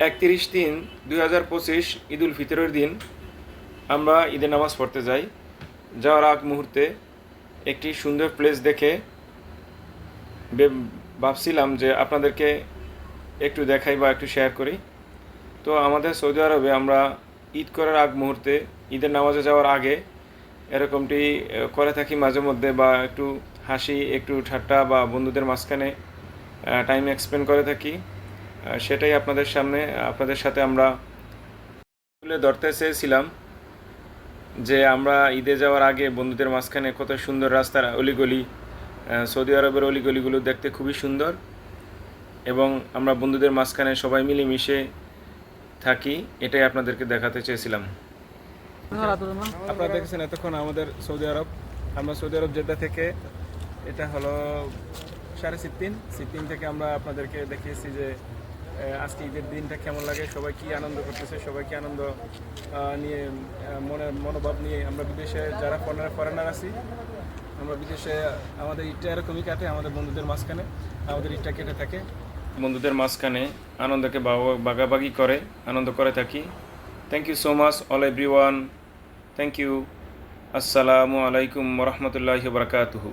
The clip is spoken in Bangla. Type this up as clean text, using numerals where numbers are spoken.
31/3/2025 ঈদ উল ফিতরের দিন আমরা ঈদের নামাজ পড়তে যাই। যাওয়ার আগ মুহূর্তে একটি সুন্দর প্লেস দেখে ভাবছিলাম যে আপনাদেরকে একটু দেখাই বা একটু শেয়ার করি। তো আমাদের সৌদি আরবে আমরা ঈদ করার আগ মুহূর্তে ঈদের নামাজে যাওয়ার আগে এরকমটি করে থাকি মাঝে মধ্যে, বা একটু হাসি, একটু ঠাট্টা বা বন্ধুদের মাঝখানে টাইম এক্সপেন্ড করে থাকি। সেটাই আপনাদের সাথে আমরা তুলে ধরতে চেয়েছিলাম যে আমরা ঈদে যাওয়ার আগে বন্ধুদের মাঝখানে কত সুন্দর রাস্তার অলিগলি, সৌদি আরবের অলিগলিগুলো দেখতে খুবই সুন্দর, এবং আমরা বন্ধুদের মাঝখানে সবাই মিলেমিশে থাকি, এটাই আপনাদেরকে দেখাতে চেয়েছিলাম। আপনারা দেখেছেন এতক্ষণ আমাদের সৌদি আরব, আমরা সৌদি আরব জেদ্দা থেকে, এটা হলো 3:30 থেকে আমরা আপনাদেরকে দেখিয়েছি যে আজকে ঈদের দিনটা কেমন লাগে, সবাই কি আনন্দ করতেছে, সবাই কি আনন্দ নিয়ে মনোভাব নিয়ে। আমরা বিদেশে যারা ফরেনার আছি, আমরা বিদেশে আমাদের ঈদটা এরকমই কাটে, আমাদের বন্ধুদের মাঝখানে আমাদের ঈদটা কেটে থাকে, বন্ধুদের মাঝখানে আনন্দকে ভাগাভাগি করে আনন্দ করে থাকি। Thank you so much all everyone, thank you. আসসালামু আলাইকুম ওয়া রাহমাতুল্লাহি ওয়া বারাকাতুহু।